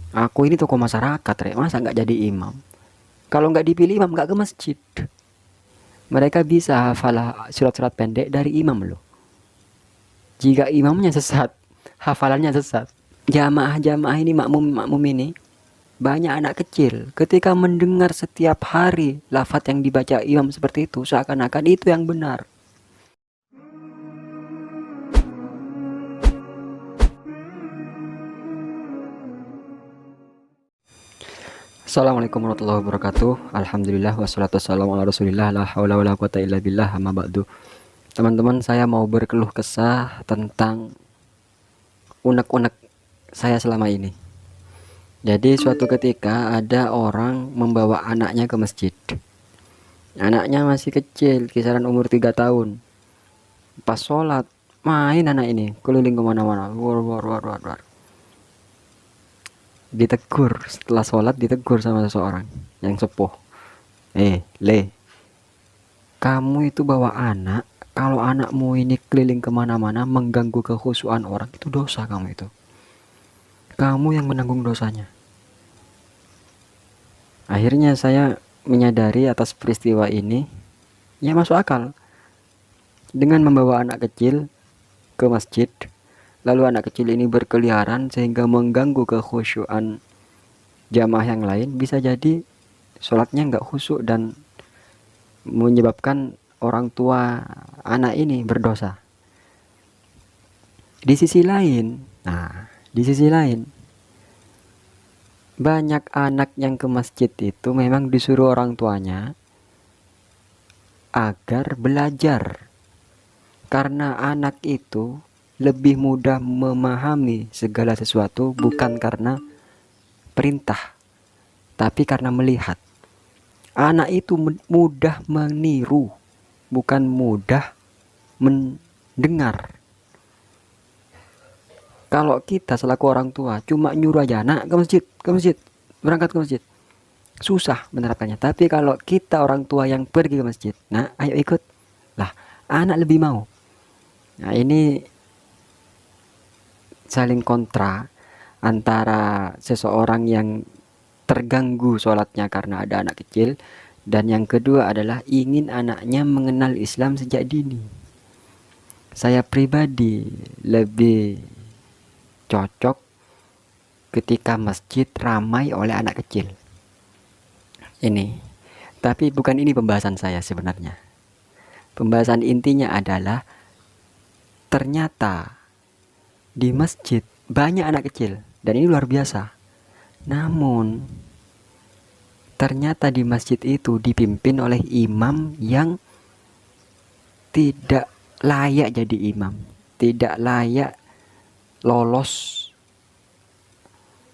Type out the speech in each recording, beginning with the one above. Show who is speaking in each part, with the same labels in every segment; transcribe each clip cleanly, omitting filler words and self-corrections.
Speaker 1: Aku ini tokoh masyarakat, Rek. Masa nggak jadi imam? Kalau nggak dipilih imam nggak ke masjid. Mereka bisa hafal surat-surat pendek dari imam loh. Jika imamnya sesat, hafalannya sesat. Jamaah-jamaah ini makmum-makmum ini banyak anak kecil. Ketika mendengar setiap hari lafaz yang dibaca imam seperti itu, seakan-akan itu yang benar. Assalamualaikum warahmatullahi wabarakatuh. Alhamdulillah wassalatu wassalamu ala rasulillah la haula wala quwata illa billah amma ba'du. Teman-teman, saya mau berkeluh kesah tentang unek-unek saya selama ini. Jadi suatu ketika ada orang membawa anaknya ke masjid. Anaknya masih kecil, kisaran umur 3 tahun. Pas sholat, main anak ini, keliling kemana-mana. War, war, war, war, war. Ditegur, setelah sholat ditegur sama seseorang yang sepuh. Le, kamu itu bawa anak, kalau anakmu ini keliling kemana-mana mengganggu kekhusyuan orang, itu dosa kamu itu. Kamu yang menanggung dosanya. Akhirnya saya menyadari atas peristiwa ini, ya masuk akal. Dengan membawa anak kecil ke masjid, lalu anak kecil ini berkeliaran sehingga mengganggu kekhusyuan jamaah yang lain, bisa jadi sholatnya nggak khusyuk dan menyebabkan orang tua anak ini berdosa. Di sisi lain, banyak anak yang ke masjid itu memang disuruh orang tuanya agar belajar. Karena anak itu lebih mudah memahami segala sesuatu bukan karena perintah, tapi karena melihat. Anak itu mudah meniru, bukan mudah mendengar. Kalau kita selaku orang tua cuma nyuruh aja anak ke masjid, berangkat ke masjid, susah menerapkannya. Tapi kalau kita orang tua yang pergi ke masjid, nah ayo ikut, lah anak lebih mau. Nah ini saling kontra antara seseorang yang terganggu sholatnya karena ada anak kecil, dan yang kedua adalah ingin anaknya mengenal Islam sejak dini. Saya pribadi lebih cocok ketika masjid ramai oleh anak kecil. Ini, tapi bukan ini pembahasan saya sebenarnya. Pembahasan intinya adalah ternyata di masjid banyak anak kecil dan ini luar biasa. Namun ternyata di masjid itu dipimpin oleh imam yang tidak layak jadi imam, tidak layak lolos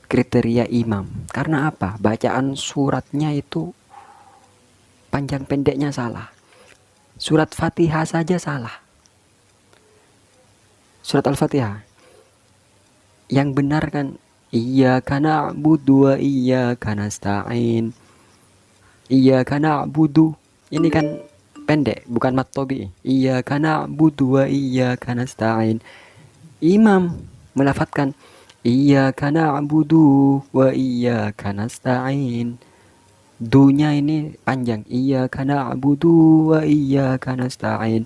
Speaker 1: kriteria imam. Karena apa? Bacaan suratnya itu panjang pendeknya salah. Surat Fatihah saja salah. Surat Al-Fatihah yang benar kan iyyaka na'budu wa iyyaka nasta'in. Iyyaka na'budu. Ini kan pendek, bukan mat tobi. Iyyaka na'budu wa iyyaka nasta'in. Imam melafatkan iyyaka na'budu wa iyyaka nasta'in. Dunya ini panjang. Iyyaka na'budu wa iyyaka nasta'in.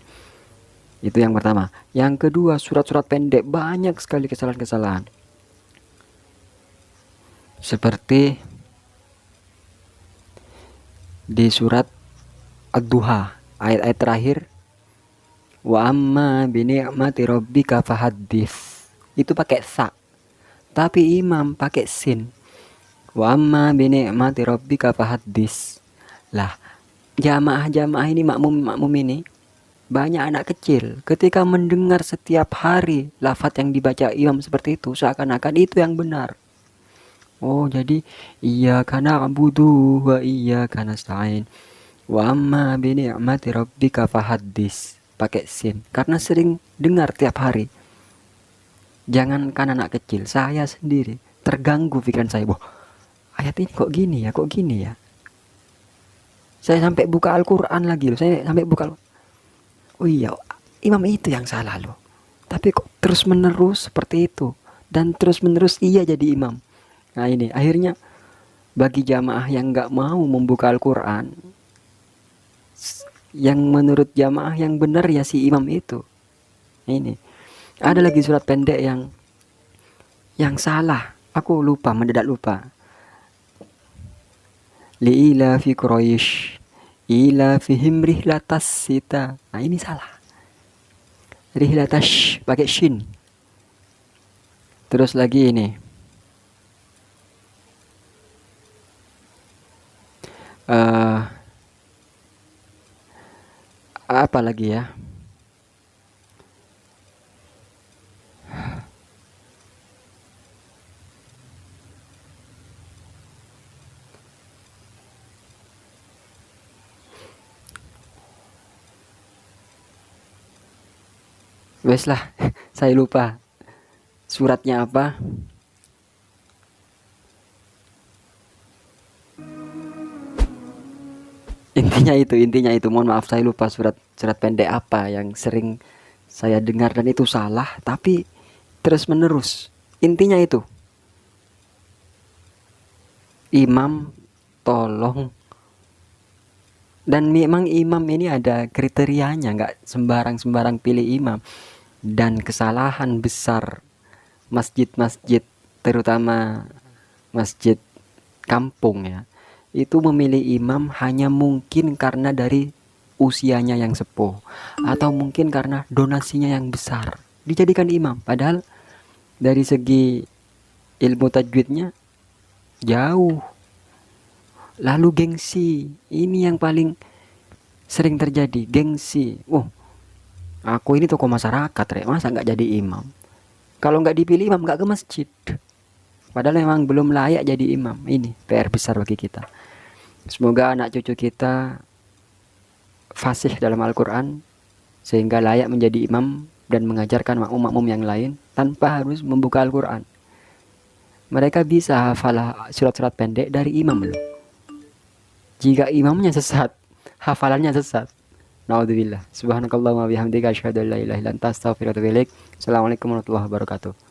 Speaker 1: Itu yang pertama. Yang kedua, surat-surat pendek banyak sekali kesalahan-kesalahan. Seperti di surat Ad-Duha, ayat-ayat terakhir, wa amma bi ni'mati rabbika fahaddits. Itu pakai sa. Tapi imam pakai sin. Wa amma bi ni'mati rabbika fahaddits. Lah, jamaah-jamaah ini makmum ini banyak anak kecil. Ketika mendengar setiap hari lafaz yang dibaca imam seperti itu, seakan-akan itu yang benar. Oh, jadi iyyaka na'budu wa iyyaka nasta'in. Wa amma bi ni'mati rabbika fahaddits. Pakai sin. Karena sering dengar tiap hari. Jangankan anak kecil, saya sendiri terganggu pikiran saya. Wah, ayat ini kok gini ya, kok gini ya. Saya sampai buka Al-Quran lagi loh. Saya sampai buka. Oh iya, imam itu yang salah loh. Tapi kok terus menerus seperti itu. Dan terus menerus ia jadi imam. Nah ini akhirnya bagi jamaah yang nggak mau membuka Al-Quran, yang menurut jamaah yang benar ya si imam itu. Ini ada lagi surat pendek yang salah. Aku lupa, mendadak lupa. Li'ila fi Quraisy ila fihim rihlatas sita. Nah ini salah. Rihlatash pakai shin. Terus lagi ini. eh Apa lagi ya? Wes lah, saya lupa suratnya apa. Intinya itu. Mohon maaf saya lupa surat surat pendek apa yang sering saya dengar dan itu salah, tapi terus menerus. Intinya itu, imam tolong. Dan memang imam ini ada kriterianya, nggak sembarang-sembarang pilih imam. Dan kesalahan besar masjid-masjid, terutama masjid kampung ya, itu memilih imam hanya mungkin karena dari usianya yang sepuh, atau mungkin karena donasinya yang besar, dijadikan imam. Padahal dari segi ilmu tajwidnya jauh. Lalu gengsi, ini yang paling sering terjadi, gengsi. Aku ini tokoh masyarakat, masa nggak jadi imam? Kalau nggak dipilih imam nggak ke masjid. Padahal memang belum layak jadi imam. Ini PR besar bagi kita. Semoga anak cucu kita fasih dalam Al-Quran sehingga layak menjadi imam dan mengajarkan makmum-makmum yang lain tanpa harus membuka Al-Quran. Mereka bisa hafal surat-surat pendek dari imam loh. Jika imamnya sesat, hafalannya sesat. Naudzubillah. Subhanakallahumma bihamdika asyhadu an la ilaha illa anta astaghfiruka wa atubu ilaik. Assalamualaikum warahmatullahi wabarakatuh.